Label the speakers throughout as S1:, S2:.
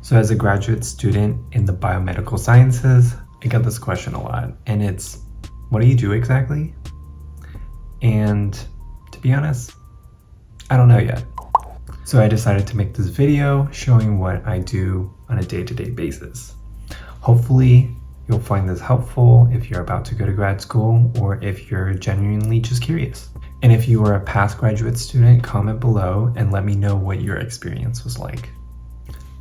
S1: So as a graduate student in the biomedical sciences, I get this question a lot, and it's, what do you do exactly? And to be honest, I don't know yet. So I decided to make this video showing what I do on a day-to-day basis. Hopefully, you'll find this helpful if you're about to go to grad school or if you're genuinely just curious. And if you are a past graduate student, comment below and let me know what your experience was like.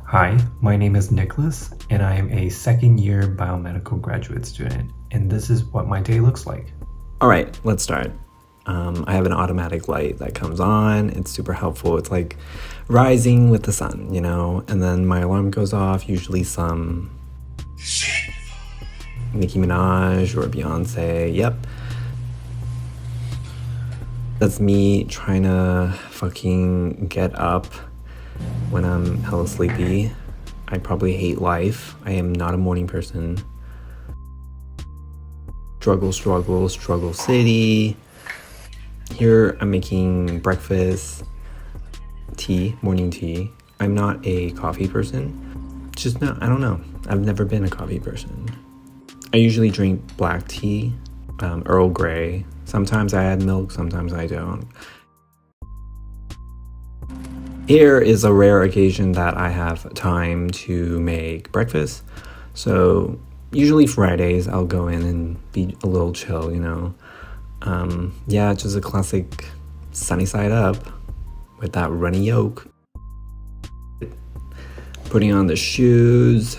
S1: Hi, my name is Nicholas, and I am a second-year biomedical graduate student, and this is what my day looks like.
S2: All right, let's start. I have an automatic light that comes on. It's super helpful. It's like rising with the sun, you know? And then my alarm goes off, usually some Nicki Minaj or Beyonce. Yep. That's me trying to fucking get up when I'm hella sleepy. I probably hate life. I am not a morning person. Struggle city. Here I'm making breakfast, tea, morning tea. I'm not a coffee person. I don't know. I've never been a coffee person. I usually drink black tea, Earl Grey. Sometimes I add milk, sometimes I don't. Here is a rare occasion that I have time to make breakfast. So usually Fridays I'll go in and be a little chill, you know. Yeah, just a classic sunny side up with that runny yolk. Putting on the shoes.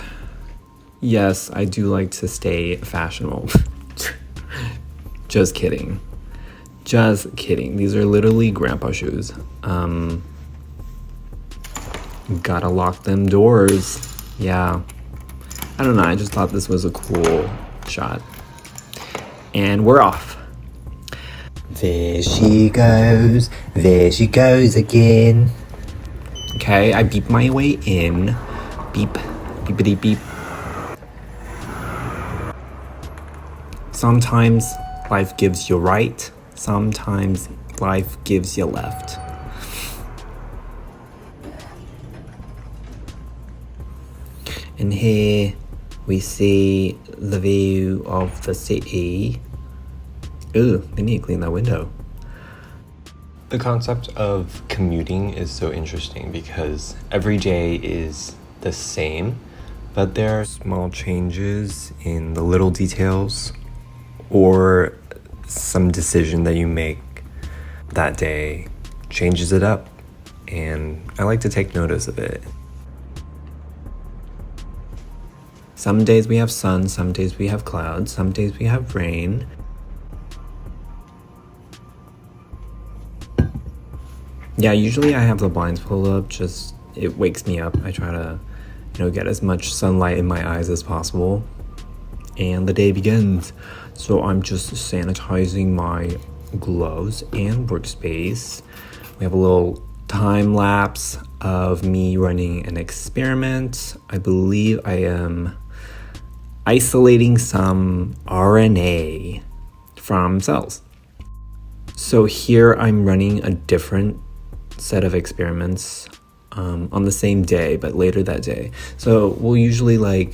S2: Yes, I do like to stay fashionable. Just kidding. These are literally grandpa shoes. Gotta lock them doors. Yeah. I don't know, I just thought this was a cool shot. And we're off. There she goes again. Okay, I beep my way in. Beep, beepity beep. Sometimes life gives you right, sometimes life gives you left. And here we see the view of the city. Ooh, they need to clean that window.
S3: The concept of commuting is so interesting because every day is the same, but there are small changes in the little details or some decision that you make that day changes it up, and I like to take notice of it.
S2: Some days we have sun, some days we have clouds, some days we have rain. Yeah, usually I have the blinds pulled up, just it wakes me up. I try to, get as much sunlight in my eyes as possible. And the day begins. So I'm just sanitizing my gloves and workspace. We have a little time lapse of me running an experiment. I believe I am isolating some RNA from cells. So here I'm running a different set of experiments on the same day, but later that day. So we'll usually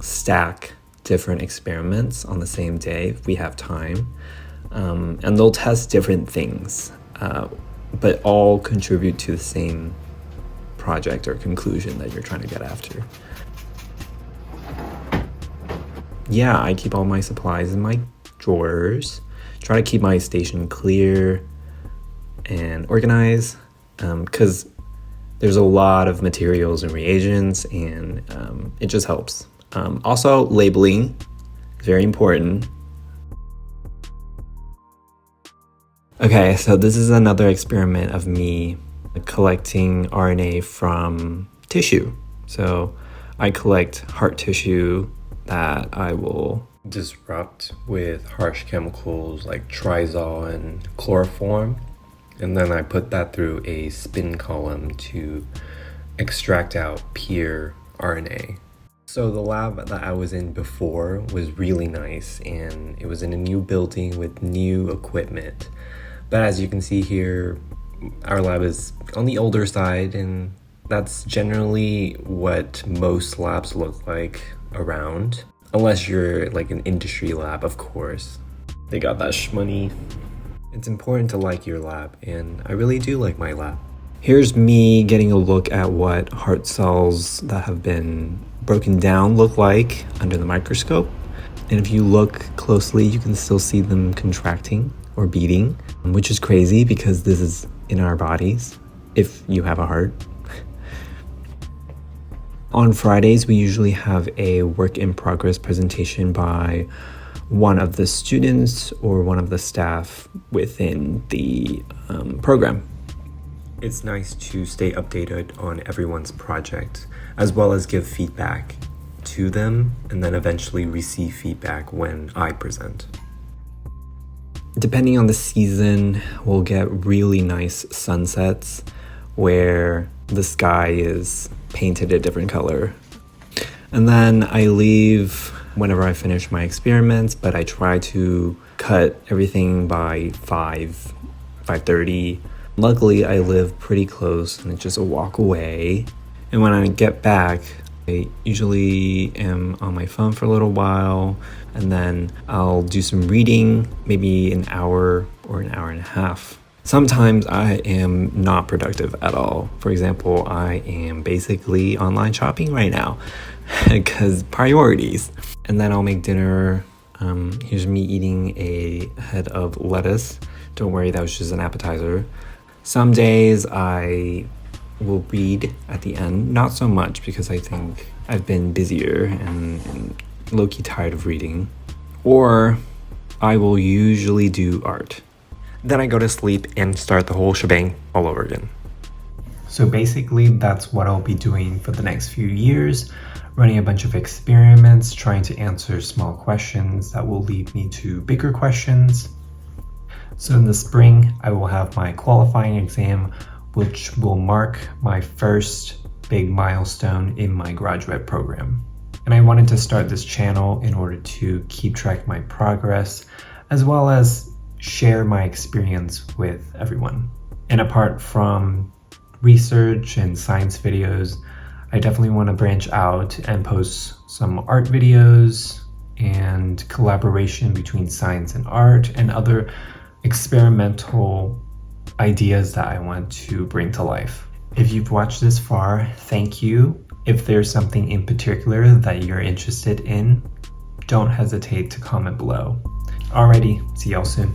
S2: stack different experiments on the same day if we have time, and they'll test different things, but all contribute to the same project or conclusion that you're trying to get after. Yeah, I keep all my supplies in my drawers, try to keep my station clear and organized, because there's a lot of materials and reagents, and it just helps. Also, labeling, very important. Okay, so this is another experiment of me collecting RNA from tissue. So I collect heart tissue that I will
S3: Disrupt with harsh chemicals like trizol and chloroform, and then I put that through a spin column to extract out pure RNA. So the lab that I was in before was really nice, and it was in a new building with new equipment. But as you can see here, our lab is on the older side, and That's generally what most labs look like around. Unless you're like an industry lab, of course. They got that shmoney. It's important to like your lab, and I really do like my lab.
S2: Here's me getting a look at what heart cells that have been broken down look like under the microscope. And if you look closely, you can still see them contracting or beating, which is crazy because this is in our bodies, if you have a heart. On Fridays, we usually have a work in progress presentation by one of the students or one of the staff within the program.
S3: It's nice to stay updated on everyone's project, as well as give feedback to them, and then eventually receive feedback when I present.
S2: Depending on the season, we'll get really nice sunsets where the sky is painted a different color. And then I leave whenever I finish my experiments, but I try to cut everything by 5:30. Luckily, I live pretty close and it's just a walk away. And when I get back, I usually am on my phone for a little while, and then I'll do some reading, maybe an hour or an hour and a half. Sometimes I am not productive at all. For example, I am basically online shopping right now because priorities. And then I'll make dinner. Here's me eating a head of lettuce. Don't worry, that was just an appetizer. Some days I will read at the end. Not so much because I think I've been busier and low-key tired of reading. Or I will usually do art.
S3: Then I go to sleep and start the whole shebang all over again.
S1: So basically, that's what I'll be doing for the next few years, running a bunch of experiments, trying to answer small questions that will lead me to bigger questions. So in the spring, I will have my qualifying exam, which will mark my first big milestone in my graduate program. And I wanted to start this channel in order to keep track of my progress, as well as share my experience with everyone. And apart from research and science videos, I definitely want to branch out and post some art videos and collaboration between science and art and other experimental ideas that I want to bring to life. If you've watched this far, thank you. If there's something in particular that you're interested in, don't hesitate to comment below. Alrighty, see y'all soon.